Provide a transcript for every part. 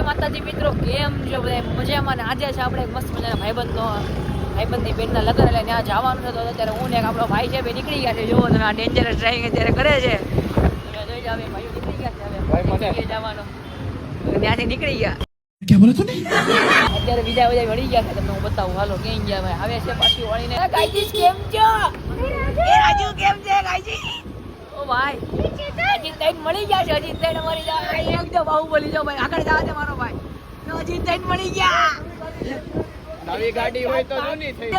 માતાજી મિત્રો, કેમ છો બધા? મજામાં. આજે છે આપણે મસ્ત મજાના ભાઈબંધની બેનના લગ્ન, એટલે ત્યાં જવાનું છે. તો અત્યારે હું ને એક આપણો ભાઈ છે, બે નીકળી ગયા છે. જોવો તમે, આ ડેન્જરસ ડ્રાઇવિંગ અત્યારે કરે છે. જોઈ જાવ, ભાઈઓ નીકળી ગયા છે. હવે જવાનું ત્યાંથી નીકળી ગયા. क्या बोला तूने? અત્યારે બીજા વળી ગયા છે. તમને હું બતાવું, હાલો ક્યાં ગયા ભાઈ. આવે છે પાછી વળીને. ગાયજી કેમ છો? એ રાજુ કેમ છે ગાયજી? ઓ ભાઈ, હજી તૈન મળી ગયા છે. હજી તૈન મળી જાય એકદમ બાહુબલી. જો ભાઈ આગળ જાવ છે મારો ભાઈ. હજી તૈન મળી ગયા. નવી ગાડી હોય તો જૂની થઈ.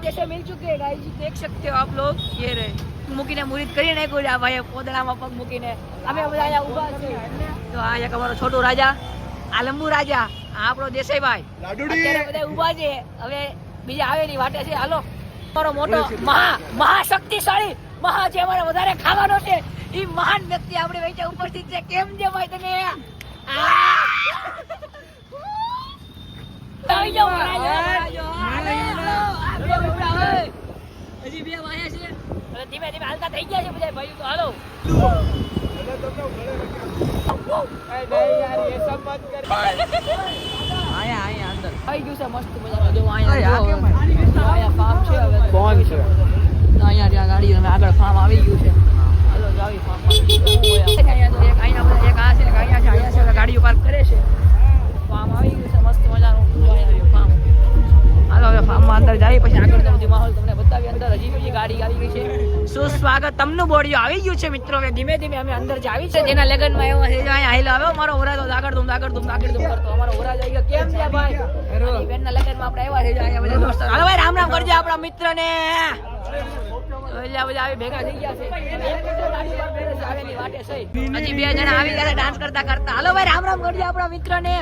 जैसे मिल चुके हैं गाइस, देख सकते हो आप लोग. ये रहे મૂકીને મુરીદ કરી નાખ્યું આ ભાઈ, પોદળામાં પગ મૂકીને. અમે બધા અહીંયા ઊભા છે. તો આ એક અમારો છોટો રાજા, આ લંબુ રાજા, આ આપણો દેસાઈભાઈ અત્યારે બધા ઊભા છે. હવે બીજા આવે ની વાટે છે. હાલો, અમારો મોટો મહાશક્તિશાળી જે અમારે વધારે ખાવાનો છે, એ મહાન વ્યક્તિ આપણે વચ્ચે ઉપસ્થિત છે. કેમ છે ભાઈ તમે? હજી બે વાયા છે. હવે ધીમે ધીમે હાલતા થઈ ગયા છે બધા ભાઈઓ. તો હાલો, અહીંયા અંદર આવી ગયું છે મસ્ત મજાનું. જો અહીંયા ફાર્મ છે. હવે કોણ છે? અહીંયા ત્યાં ગાડી અમે આગળ ફાર્મ આવી ગયું છે. હાલો જાવી ફાર્મ. અહીંયા તો એક અહીંયા બધા એક આ છે, એક અહીંયા છે. ગાડીઓ પાર્ક કરે છે. ફાર્મ આવી ગયું છે મસ્ત મજાનું. ફાર્મ. હાલો હવે ફાર્મમાં અંદર જાય, પછી આગળ તો બધું માહોલ તમને બતાવી. અંદર હજી બીજી ગાડી આવી ગઈ છે. સુસ્વાગત તમનું બોડીઓ આવી ગયું છે મિત્રો. હવે ધીમે ધીમે અમે અંદર જ આવી છે. જેના લગ્નમાં એવો છે, અહીંયા હાલો આવે મારો ઓરા. તો આગળ ધૂમ કરતો અમારો ઓરા જઈ ગયો. કેમ છે ભાઈ? બેનના લગ્નમાં આપણે આવ્યા છે. અહીંયા બધા દોસ્તો. હાલો ભાઈ, રામ રામ કરજો આપણા મિત્રને. બધા આવી ભેગા થઈ ગયા છે. હજી બે જણા આવી ગયા ડાન્સ કરતા. હાલો ભાઈ, રામ રામ કરજો આપણા મિત્રને.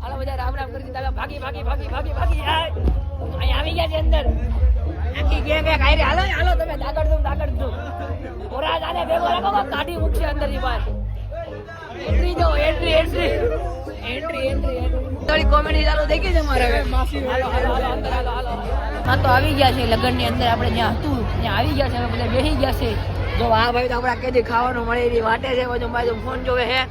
હાલો બધા રામ રામ કરી દીધા. ભાગી અહીંયા આવી ગયા છે અંદર. આખી ગેંગ એક આયરે. હાલો તમે દાગડ દો. ઓરા જાને ભેગો રાખો, કાઢી મૂકશે અંદરની બહાર. એન્ટ્રી દો, એન્ટ્રી. થોડી કોમેડી ચાલુ થઈ ગઈ છે મારે. હાલો અંદર હાલો. હા, તો આવી ગયા છે લગ્નની અંદર. આપણે જ્યાં હતું ત્યાં આવી ગયા છે. હવે બધા બેસી ગયા છે. જો આ ભાઈ તો આપણા કેદી ખાવાનું મળે એની વાટે છે. બાજુ ફોન જોવે છે.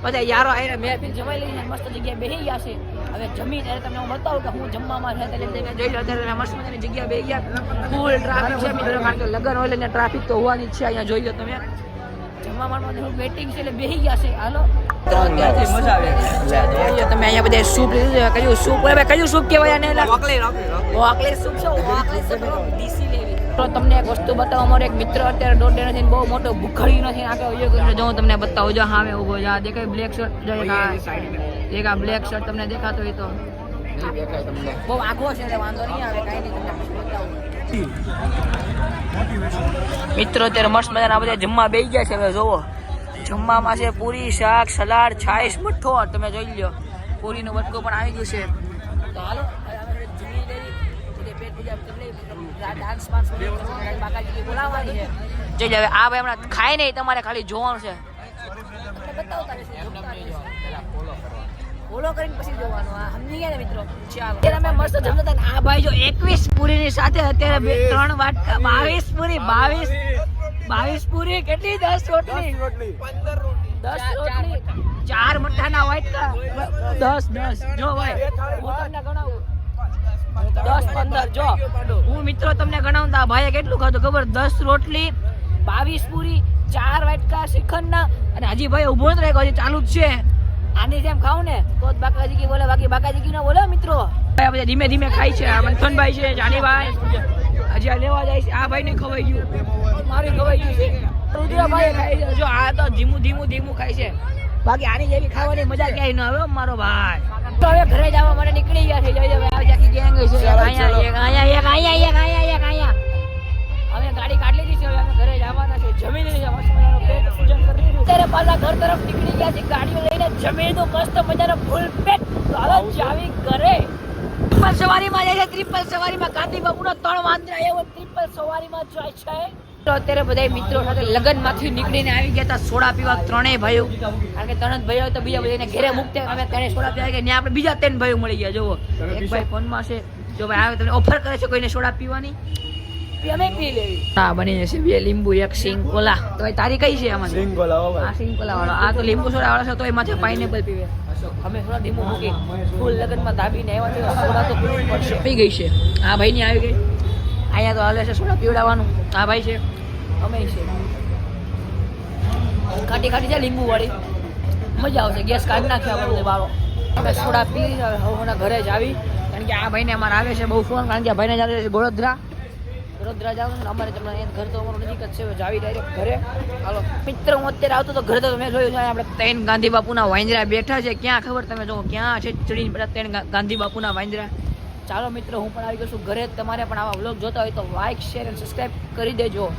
બધા યારો આવીને મેં જમાઈ લઈને મસ્ત જગ્યાએ બેસી ગયા છે. હવે જમી ત્યારે તમને હું બતાવું કે હું જમવામાં છે. ત્યારે જોઈ લો, અત્યારે મસ્ત મજાની જગ્યા બેસી ગયા. ફૂલ ટ્રાફિક છે મિત્રો, કારણ કે લગ્ન હોય એટલે ટ્રાફિક તો હોવાની જ છે. અહીંયા જોઈ લો તમે, જમવા માટે વેટિંગ છે એટલે બેસી ગયા છે. હાલો, મજા આવે. તમે અહીંયા બધા સૂપ લીધું છે. કયું સૂપ કહેવાય? ઓકલી સૂપ છે. ડીસી લેવી. તો તમને એક વસ્તુ બતાવો. અમારો એક મિત્ર અત્યારે દોડે નથી, બહુ મોટો ભૂખડી નથી. જો હું તમને બતાવું, જો સામે ઉભો છે. આ દેખાય બ્લેક શર્ટ. જો એક આ બ્લેક શર્ટ તમને દેખાતો હોય તો બહુ આખો છે એટલે વાંધો નહીં આવે. કાંઈ નહીં, તમને બતાવું. મિત્રો અત્યારે મસ્ત મજાના બધા જમવા બેસી ગયા છે. હવે જોવો, જમવામાં છે પૂરી, શાક, સલાડ, છાશ, મઠ્ઠો. તમે જોઈ લો, પૂરીનું બટકો પણ આવી ગયું છે. તો હાલો જમી લેવી. પેટ પૂજા ડાન્સ બાકાજી બોલાવવાની છે. જોઈ હવે આ ભાઈ હમણાં ખાય નહીં, તમારે ખાલી જોવાનું છે. ફોલો કરીને પછી જોવાનું. આ સમજી ગયા ને મિત્રો? ચાલો, અત્યારે અમે મસ્ત જમતા હતા. આ ભાઈ જો 21 પૂરીની સાથે અત્યારે 3 વાટકા 22 પૂરી. કેટલી? 10 રોટલી, 4 મઠ્ઠાના વાટકા. 10 જો ભાઈ, હું તમને ગણાવું. 10-15 જો હું મિત્રો તમને ગણાવતા. ભાઈએ કેટલું ખાધું ખબર? 10 રોટલી, 22 પૂરી, 4 વાટકા શ્રીખંડના. અને હજી ભાઈ ઉભો જ રહ્યો, હજી ચાલુ જ છે. આની જેમ ખાવ ને તો બાકાજી કી બોલે, બાકી બાકાજી કી ના બોલે મિત્રો. બધા ધીમે ધીમે ખાય છે. આ મંથનભાઈ છે, જાનીભાઈ હજી આ લેવા જાય છે. આ ભાઈ ને ખવાઈ ગયું, મારું ખવાઈ ગયું છે. રુદ્રભાઈ ખાય છે. જો આ તો ધીમું ખાય છે. બાકી આની જેવી ખાવાની મજા ક્યાંય ન આવે મારો ભાઈ. તો હવે ઘરે જવા માટે નીકળી ગયા છે. જોઈ હવે આખી ગેંગ છે. અહીંયા અમે ગાડી કાઢી લીધી છે. હવે અમે ઘરે જવાના છે. જમી લીધી મસ્ત મજાનું પેટ પૂજન કરી લીધું. ત્યારે પાછા ઘર તરફ નીકળી ગયા છે. ગાડીઓ લઈને જમી લીધું મસ્ત મજાનો ફૂલ પેટ. તો હવે જાવી ઘરે. ટ્રિપલ સવારીમાં જાય છે. ટ્રિપલ સવારીમાં ગાંધી બાપુનો 3 વાંદરા એવો ટ્રિપલ સવારીમાં જાય છે. તો અત્યારે બધા મિત્રો સાથે લગ્નમાંથી નીકળીને આવી ગયા હતા સોડા પીવા. 3 ભાઈઓ, કારણ કે 3 ભાઈઓ તો બીજા બધાને ઘરે મૂકતા. અમે 3 સોડા પીવા ગયા. આપણે બીજા 3 ભાઈઓ મળી ગયા. જોવો, એક ભાઈ ફોનમાં છે. જો ભાઈ આવે તમને ઓફર કરે છે કોઈને સોડા પીવાની. પી અમે પી લેવી. હા બની જશે 2 લીંબુ 1 સિંગ કોલા. તો એ તારી કઈ છે આમાં? સિંગ કોલા હો આ સિંગ કોલા વાળો. આ તો લીંબુ સોડા વાળો છે તો એમાં છે પાઇનેપલ પીવે. અમે થોડા લીંબુ મૂકી ફૂલ લગનમાં દાબીને આવ્યા છે. સોડા તો પીવું પડશે. પી ગઈ છે આ ભાઈ ની આવી ગઈ. અહીંયા તો હાલે છે સોડા પીવડાવવાનું. આ ભાઈ છે અમે છે ખાટી ખાટી છે લીંબુ વાળી. મજા આવશે. ગેસ કાઢી નાખ્યા આપણે બધે બારો. અમે સોડા પી હવે ઘરે જ આવી કારણ કે આ ભાઈને અમારે આવે છે બહુ ફોન. કારણ કે આ ભાઈને જવાનું છે વડોદરા જવાનું છે. અમારે તમને અહીંયા ઘર તો અમારું નજીક જ છે. જાવી ડાયરેક્ટ ઘરે. હાલો મિત્ર હું અત્યારે આવતો તો ઘરે તો મેં જોયું છે આપણે 3 ગાંધી બાપુના વાંદરા બેઠા છે. ક્યાં ખબર તમે જો ક્યાં છે ચડીને બધા 3 ગાંધી બાપુના વાંદરા. ચાલો મિત્રો હું પણ આવી ગયો છું ઘરે. તમારે પણ આવા વ્લોગ જોતા હોય તો લાઈક શેર અને સબસ્ક્રાઈબ કરી દેજો.